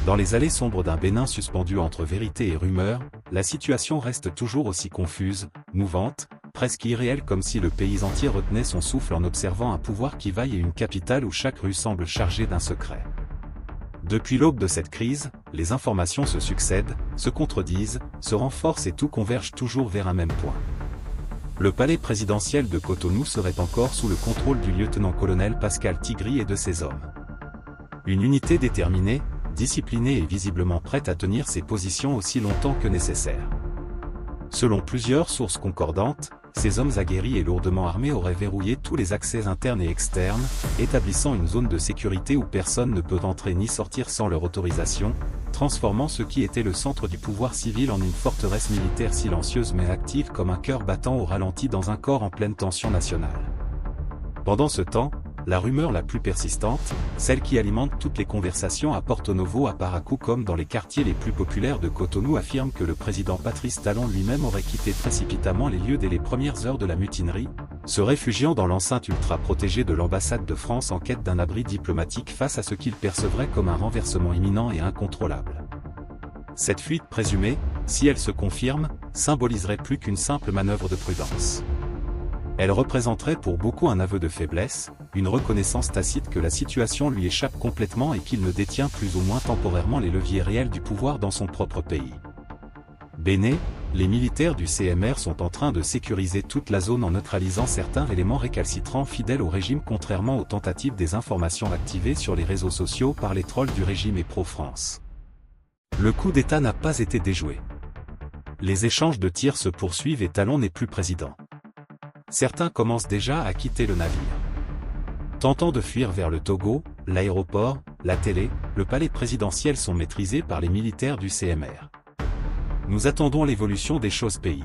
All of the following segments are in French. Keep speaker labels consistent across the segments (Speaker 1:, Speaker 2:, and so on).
Speaker 1: Dans les allées sombres d'un Bénin suspendu entre vérité et rumeur, la situation reste toujours aussi confuse, mouvante, presque irréelle, comme si le pays entier retenait son souffle en observant un pouvoir qui vaille et une capitale où chaque rue semble chargée d'un secret. Depuis l'aube de cette crise, les informations se succèdent, se contredisent, se renforcent et tout converge toujours vers un même point. Le palais présidentiel de Cotonou serait encore sous le contrôle du lieutenant-colonel Pascal Tigri et de ses hommes. Une unité déterminée, disciplinée et visiblement prête à tenir ses positions aussi longtemps que nécessaire. Selon plusieurs sources concordantes, ces hommes aguerris et lourdement armés auraient verrouillé tous les accès internes et externes, établissant une zone de sécurité où personne ne peut entrer ni sortir sans leur autorisation, transformant ce qui était le centre du pouvoir civil en une forteresse militaire silencieuse mais active comme un cœur battant au ralenti dans un corps en pleine tension nationale. Pendant ce temps, la rumeur la plus persistante, celle qui alimente toutes les conversations à Porto Novo, à Parakou comme dans les quartiers les plus populaires de Cotonou, affirme que le président Patrice Talon lui-même aurait quitté précipitamment les lieux dès les premières heures de la mutinerie, se réfugiant dans l'enceinte ultra-protégée de l'ambassade de France en quête d'un abri diplomatique face à ce qu'il percevrait comme un renversement imminent et incontrôlable. Cette fuite présumée, si elle se confirme, symboliserait plus qu'une simple manœuvre de prudence. Elle représenterait pour beaucoup un aveu de faiblesse, une reconnaissance tacite que la situation lui échappe complètement et qu'il ne détient plus ou moins temporairement les leviers réels du pouvoir dans son propre pays. Béné, les militaires du CMR sont en train de sécuriser toute la zone en neutralisant certains éléments récalcitrants fidèles au régime, contrairement aux tentatives des informations activées sur les réseaux sociaux par les trolls du régime et pro-France. Le coup d'État n'a pas été déjoué. Les échanges de tirs se poursuivent et Talon n'est plus président. Certains commencent déjà à quitter le navire. Tentant de fuir vers le Togo, l'aéroport, la télé, le palais présidentiel sont maîtrisés par les militaires du CMR. Nous attendons l'évolution des choses pays.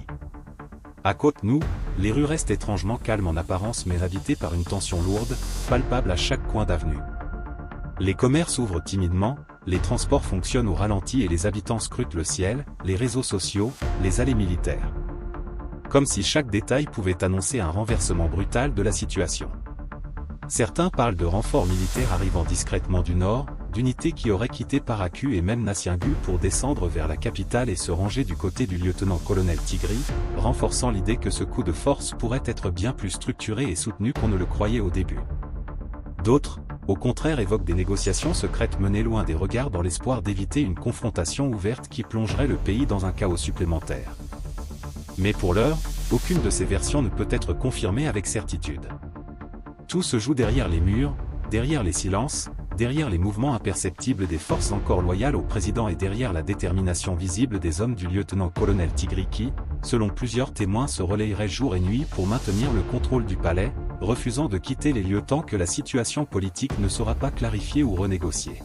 Speaker 1: À Cotonou, les rues restent étrangement calmes en apparence mais habitées par une tension lourde, palpable à chaque coin d'avenue. Les commerces ouvrent timidement, les transports fonctionnent au ralenti et les habitants scrutent le ciel, les réseaux sociaux, les allées militaires. Comme si chaque détail pouvait annoncer un renversement brutal de la situation. Certains parlent de renforts militaires arrivant discrètement du nord, d'unités qui auraient quitté Parakou et même Nassiingu pour descendre vers la capitale et se ranger du côté du lieutenant-colonel Tigri, renforçant l'idée que ce coup de force pourrait être bien plus structuré et soutenu qu'on ne le croyait au début. D'autres, au contraire, évoquent des négociations secrètes menées loin des regards dans l'espoir d'éviter une confrontation ouverte qui plongerait le pays dans un chaos supplémentaire. Mais pour l'heure, aucune de ces versions ne peut être confirmée avec certitude. Tout se joue derrière les murs, derrière les silences, derrière les mouvements imperceptibles des forces encore loyales au président et derrière la détermination visible des hommes du lieutenant-colonel Tigri qui, selon plusieurs témoins, se relayeraient jour et nuit pour maintenir le contrôle du palais, refusant de quitter les lieux tant que la situation politique ne sera pas clarifiée ou renégociée.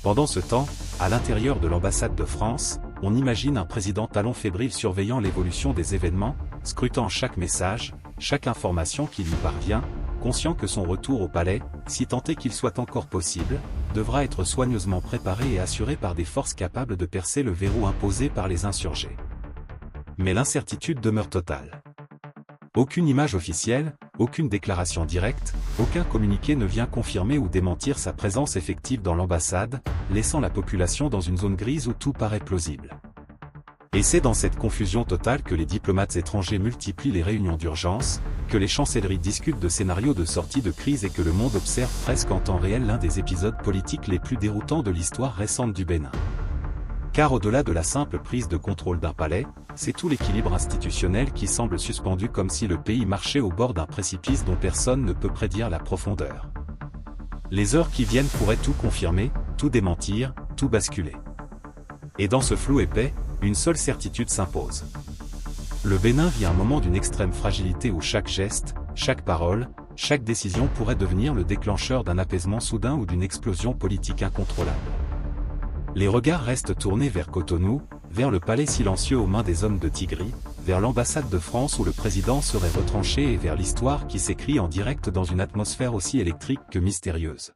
Speaker 1: Pendant ce temps, à l'intérieur de l'ambassade de France, on imagine un président Talon fébrile surveillant l'évolution des événements, scrutant chaque message, chaque information qui lui parvient, conscient que son retour au palais, si tant est qu'il soit encore possible, devra être soigneusement préparé et assuré par des forces capables de percer le verrou imposé par les insurgés. Mais l'incertitude demeure totale. Aucune image officielle, aucune déclaration directe, aucun communiqué ne vient confirmer ou démentir sa présence effective dans l'ambassade, laissant la population dans une zone grise où tout paraît plausible. Et c'est dans cette confusion totale que les diplomates étrangers multiplient les réunions d'urgence, que les chancelleries discutent de scénarios de sortie de crise et que le monde observe presque en temps réel l'un des épisodes politiques les plus déroutants de l'histoire récente du Bénin. Car au-delà de la simple prise de contrôle d'un palais, c'est tout l'équilibre institutionnel qui semble suspendu comme si le pays marchait au bord d'un précipice dont personne ne peut prédire la profondeur. Les heures qui viennent pourraient tout confirmer, tout démentir, tout basculer. Et dans ce flou épais, une seule certitude s'impose. Le Bénin vit un moment d'une extrême fragilité où chaque geste, chaque parole, chaque décision pourrait devenir le déclencheur d'un apaisement soudain ou d'une explosion politique incontrôlable. Les regards restent tournés vers Cotonou, vers le palais silencieux aux mains des hommes de Tigri, vers l'ambassade de France où le président serait retranché et vers l'histoire qui s'écrit en direct dans une atmosphère aussi électrique que mystérieuse.